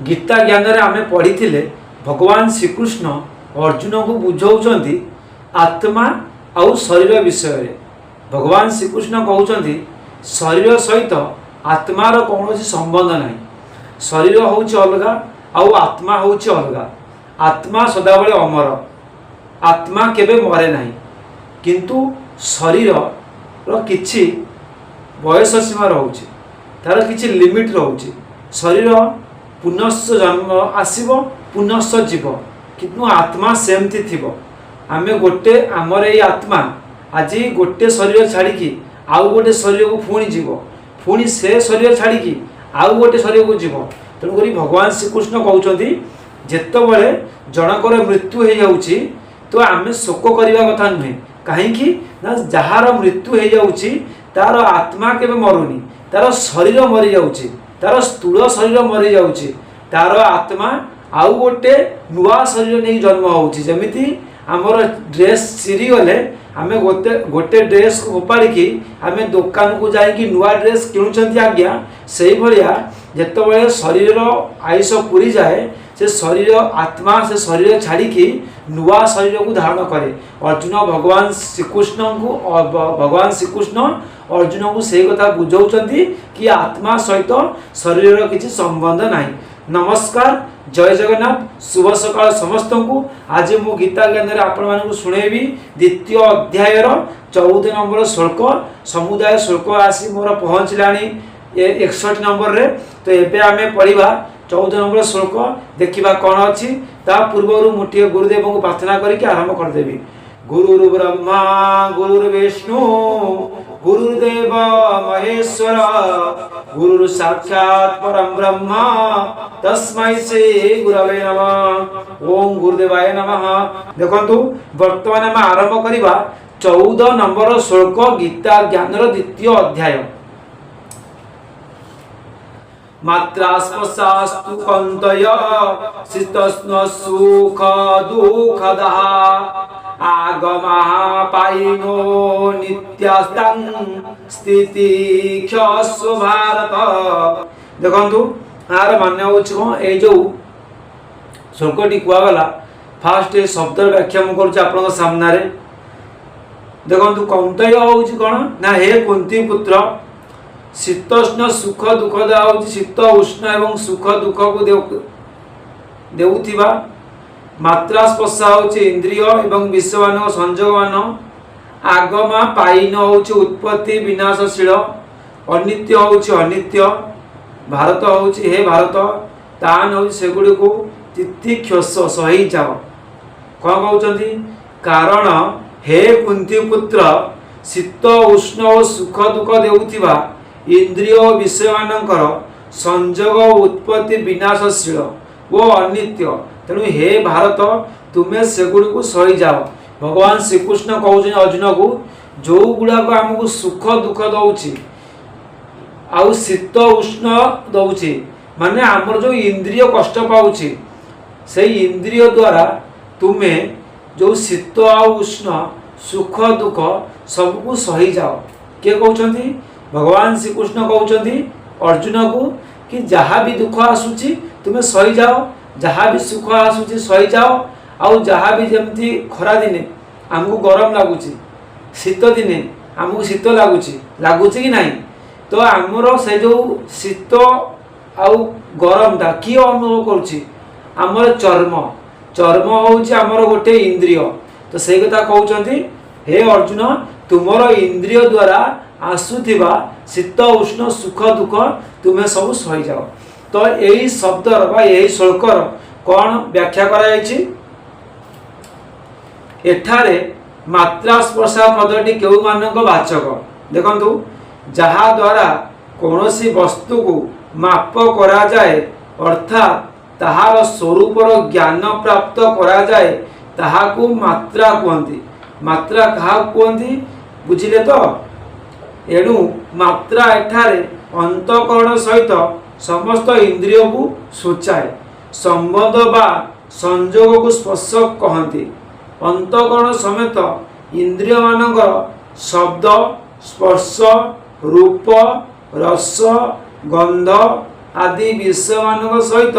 गीता ज्ञान रे आमे पढ़ी भगवान श्रीकृष्ण अर्जुन को बुझाऊँ आत्मा आउ शरीर विषय रे। भगवान श्रीकृष्ण कहते शरीर सहित आत्मार कौन संबंध नहीं। शरीर हूँ अलग आउ आत्मा हूँ अलग। आत्मा सदाबले अमर, आत्मा केबे मरे नहीं, किंतु शरीर रो किछि बयस सीमा रोचे, तार किछि लिमिट रोचे। शरीर पुनश्च जन्म आसीबो, पुनश्च जीव, किंतु आत्मा सेमती थिबो। आमे गोटे आमर ये आत्मा आज गोटे शरीर छाड़ी आउ गोटे शरीर को पुणी जीव, पुणी से शरीर छाड़ी आउ गोटे शरीर को जीव। तेणुक भगवान श्रीकृष्ण कहते जितेबाला जनकर मृत्यु हो जाऊँगी तो आम शोक करने कथा नुहे। कहीं जार मृत्यु हो जाऊँगी तार आत्मा केबे मरुनी, तार शरीर मरी जाऊँगी, तार स्थूल शरीर मरी जाऊँगी, तार आत्मा आउ गोटे नुआ शरीर नहीं जन्म होउछि। जमिति आमर ड्रेस चिरी गले आमे गोटे ड्रेस को उपाड़ी आमे दुकान को जाइकी नुआ ड्रेस किणुचंती आज्ञा, से भलिया जेतेबेले शरीर आयुष पूरी जाए से शरीर आत्मा से शरीर छाड़ी नुआ शरीर को धारण करे। अर्जुन भगवान श्रीकृष्ण अर्जुन को से कथा बुझाउछंती कि आत्मा सहित शरीर किसी संबंध नहीं। नमस्कार, जय जगन्नाथ, शुभ सकाल समस्त को। आज मु गीता ज्ञान रे आपण मानकु सुनेबी द्वितीय अध्याय 14 नंबर श्लोक। समुदाय श्लोक आसी मोर पहुँचलानी 61 नंबर रे। तो एबे आमे पढ़िबा 14 नंबर श्लोक, देखिबा कौन अच्छी। ता पूर्व मुठिए गुरुदेव को प्रार्थना करके आरंभ करदेवी। गुरुर् ब्रह्मा गुरुर्विष्णु गुरुर्देव महेश्वर गुरुर् साक्षात् परम ब्रह्म तस्मै श्री गुरवे नमः। ओम गुरुदेवाय नमः। देखंतु वर्तमान आम आरंभ करिबा 14 नंबर श्लोक गीता ज्ञान द्वितीय अध्याय। मात्रास्पशास्तु कन्तय शीतोष्ण सुख दुःखदः आगमः पायिनो नित्यास्तं स्थितिक्षस्व भारत। देखंतु आर मान्य होछि कोन ए जो श्लोकटी कुआगला फास्ट शब्द व्याख्या मु करूछि आपन सामने रे। देखंतु कन्तय होछि कोन ना हे कुंती पुत्र, शीतोष्ण सुख दुखदा होछि शीत उष्ण एवं सुख दुख को देउथिबा। मात्रा स्पर्शा होछि इंद्रिय एवं विषयमान संयोगमान। आगमा पायिन होछि उत्पत्ति विनाशशील। अनित्य होछि अनित्य। भारत होछि हे भारत, तान होछि सेगुडी को तितिक्षस सही जाओ। कौन कहउछंती? कारण हे कुंती पुत्र, शीत उष्ण और सुख दुख देउथिबा इंद्रिय विषयमानकर संयोग उत्पत्ति विनाशशील वो अनित्य। तेणु हे भारत तुम्हें सेगुड़ी को सही जाओ। भगवान श्रीकृष्ण कहते अर्जुन को जो गुड़ाक आमको सुख दुख दौची आउ शीत उष्ण दौची, माने आमर जो इंद्रिय कष्ट पाउची से इंद्रिय द्वारा तुम्हें जो शीत आउ उष्ण सुख दुख सबको सही जाओ। किए कहते? भगवान श्रीकृष्ण कहते अर्जुन को कि जहाँ भी दुख आसूची तुम्हें सही जाओ, जहाँ भी सुख आसूची सही जाओ। आउ जहाँ भी जमती खरा दिने आमको गरम लगुच, शीत दिने आमको शीत लगुच कि नहीं, तो आमर से जो शीत आउ गरमटा किए अनुभव करुच्ची? आमर चर्म। चर्म होउची आमर गोटे इंद्रिय। तो से कथा कहते हे अर्जुन तुमर इंद्रिय द्वारा आसुथिबा शीत उष्ण सुख दुख तुम्हें सब सही जाओ। तो यही शब्दर बा यही श्लोकर कौन व्याख्या करा जायछि? एठारे मात्रा स्पर्शा पदटी केउ मानक वाचक। देखंतु जहा द्वारा कौनसी वस्तु को माप करा जाए अर्थात ताहार स्वरूपर ज्ञान प्राप्त करा जाए ताहाकू मात्रा कहती। मात्रा कहा कहती बुझिले तो? एणु मात्रा एठारे अंतकरण सहित समस्त इंद्रिय को सूचाए। संबंध बा संयोग को स्पर्श कहती। अंतकरण समेत इंद्रिय मानकर शब्द स्पर्श रूप रस गंध आदि विषय मान सहित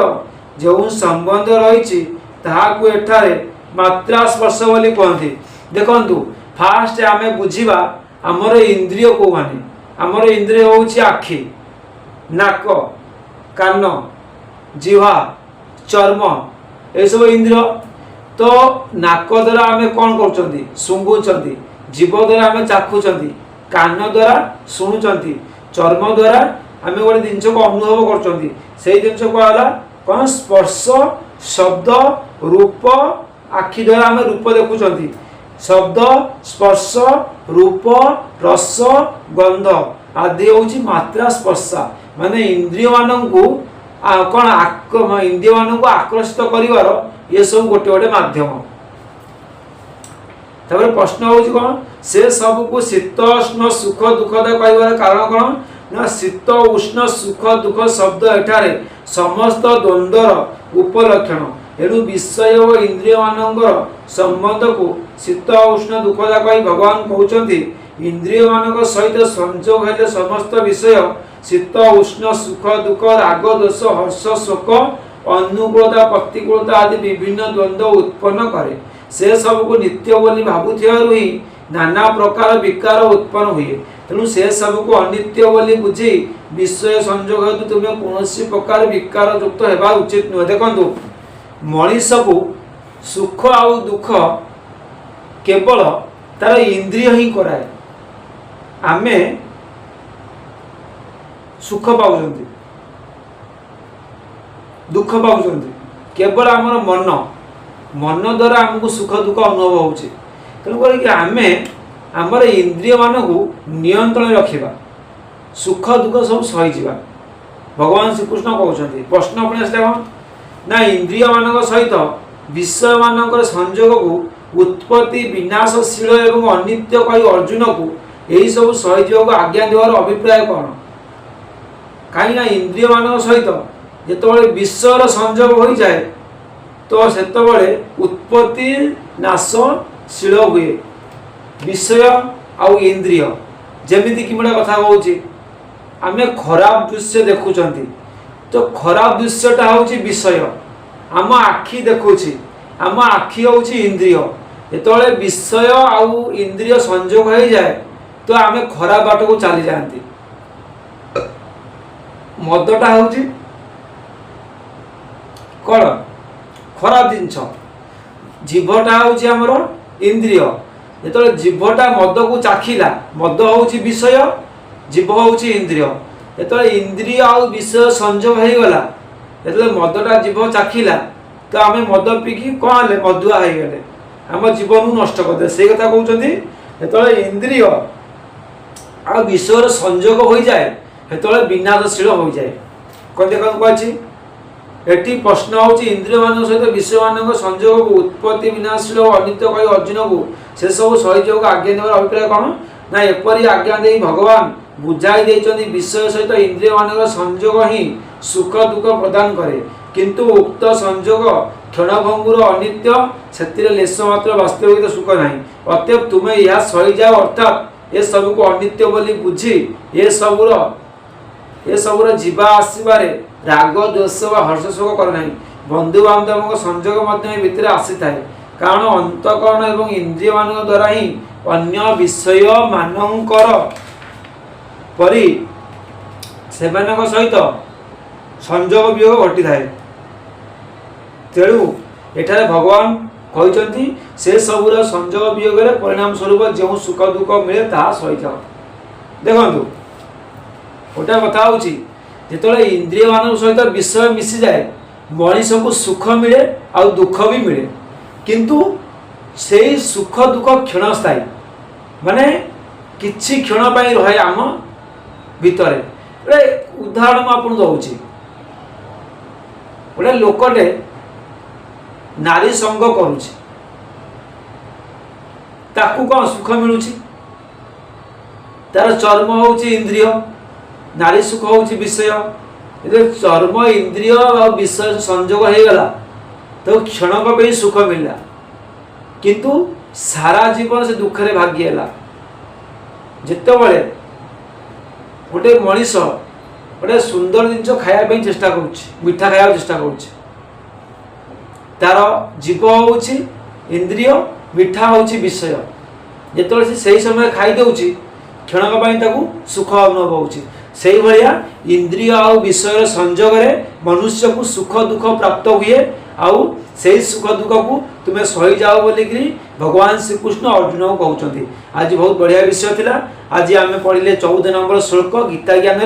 जो संबंध रही ताहाकु एठारे मात्रा स्पर्श बोली कहते। देखंतु फास्ट आमे बुझिबा हमर इंद्रिय को माने हमर इंद्रिय होउछि आखि, नाक, कान, जिह्वा, चर्म ए सब इंद्रिय। तो नाक द्वारा आमे कौन करछंती सुंगुचंती, जीव द्वारा आमे चाखुचंती, कान द्वारा शुणुचंती, चर्म द्वारा आमे गोटे जिनस को अनुभव करछंती। सेही जिनस को आला कौन स्पर्श, शब्द, रूप, आखि द्वारा आमे रूप देखुचंती। शब्द, स्पर्श, रूप, रस, गंध आदि होची मात्रा स्पर्शा माने इंद्रिय माननकु कौन इंद्रिय माननकु आकर्षित करिवार ये सब गोटे गोटे माध्यम। तबरे प्रश्न होची कौन से सब को शीत उष्ण सुख दुखद कहबार कारण कौन ना शीत उष्ण सुख दुख शब्द एठारे समस्त द्वंद्वर उपलक्षण। एणु विषय और इंद्रिय मानकर संबंध को शीत उष्ण दुखदा कही भगवान कहते इंद्रिय मानक सहित संयोग हेले समस्त विषय शीत उष्ण सुख दुख राग दोष हर्ष शोक अनुकूलता प्रतिकूलता आदि विभिन्न द्वंद्व उत्पन्न करे। से सब को नित्य बोली भावुथिबारु ही नाना प्रकार विकार उत्पन्न हुए। तेणु से सब को अनित्य बोली बुझी विषय संयोग हेतु तुम्हें कौन प्रकार विकार युक्त हेबा उचित नुहे। देखंतु मनीष को सुख आउ दुख केवल तार इंद्रिय ही कराए। आमे सुख पाउछंती दुख पाउछंती केवल आमर मन मन द्वारा आमको सुख दुख अनुभव होउछि। तेणु करी आमे आमर इंद्रिय मान को नियंत्रण रखिबा सुख दुख सब सही जिबा। भगवान श्रीकृष्ण कहउछंती प्रश्न अपने आसले कौन ना इंद्रिय मानक सहित विषय मानकर संयोग को उत्पत्ति विनाशशील एवं अनित्य कही अर्जुन को यही सब सहित आज्ञा देवार अभिप्राय कौन। कहीं इंद्रिय मान सहित जिते विषयर संयोग हो जाए तो सेतबले उत्पत्ति नाशशील हुए। विषय आउ इंद्रिय जमीती कि कथा कहूँ आम खराब दृश्य देखुंट तो खराब दृश्यटा हूँ विषय आम आखि देखुची आम आखि हूँ इंद्रिय। जिते विषय आउ इंद्रिय संयोग हो जाए तो आम खराब बाट को चली जाती। मदटा हूँ कौन खराब जिनस जीभटा हूँ आमर इंद्रिय। जिते जीभटा मद को चाखिला मद हूँ विषय जीव हूँ इंद्रिय। जिते इंद्रिय आउ विषय संयोग हो गला जो मदटा जीव चाखिला तो आम मद पीकी कौन है मदुआ हो गले आम जीवन नष्ट करदे। से कथा कहते जो इंद्रिय आ विषय संयोग हो जाए जो विनाशशील हो जाए। कौन देख कही एटी प्रश्न हूँ इंद्रिय मान सहित विषय मान संयोग उत्पत्ति विनाशशील अनित्य कही अर्जुन को से सब सहयोग आज्ञा देवार अभिप्राय कौन ना एपरी आज्ञा दे भगवान बुझाई देइछन्ति विषय सहित इंद्रिय मान संयोग ही सुख दुख प्रदान करे किंतु उक्त संयोग क्षणभंगुर अनित्य से लेश मात्र वास्तविक सुख नहीं। अतएव तुम्हें यह सही जाओ अर्थात ये सब को अनित्य बोली बुझी ये सबुर जीवा आसबारे राग द्वेष व हर्ष शोक कर नहीं। बंधु बांधव संयोग भितर आसी थाए कारण अंतकरण एवं इंद्रिय मान द्वारा ही अन्य विषय मानकर परी सेमानक सहित संयोग वियोग घटी थाए। तेणु एठारे भगवान कहते से सबुर संयोग वियोग परिणाम स्वरूप जो सुख दुख मिले ता सही जाओ। देखु गोटे कथा हूँ जो इंद्रिय मान सहित विषय मिसी जाए मनीष को सुख मिले आ दुख भी मिले किंतु से सुख दुख क्षणस्थायी माने किछि क्षण पाई रहे आम भितर। गोटे उदाहरण मुझे दूसरी गोटे लोकटे नारी संग करुछि ताकू कौन सुख मिलूँ तार चर्म हूँ इंद्रिय नारी सुख हूँ विषय। चर्म इंद्रिय और विषय संयोग हो गला तो क्षणक पे सुख मिलला किंतु सारा जीवन से दुखरे भागीगला। जितेबले गोटे मनीष गोटे सुंदर जिन खायापी चेष्टा करा खाया चेष्टा करुच्चे तार जीव हूँ इंद्रिय मिठा हूँ विषय जो से समय खाईदे क्षणक सुख अनुभव होची से भाया इंद्रिय आ विषय संजोग मनुष्य को सुख दुख प्राप्त हुए आउ से सुख दुख को तुम्हें सही जाओ बोलिकी भगवान श्रीकृष्ण अर्जुन को कहते। आज बहुत बढ़िया विषय थिला। आज आम पढ़ले 14 नंबर श्लोक गीता ज्ञान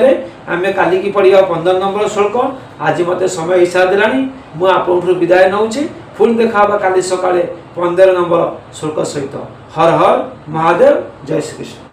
आम काली की पढ़ा 15 नंबर श्लोक। आज मत समय हिसाब देलानी मुझे विदाय नौ पुणी देखा काली सकाଳେ 15 नंबर श्लोक सहित। हर हर महादेव, जय श्री कृष्ण।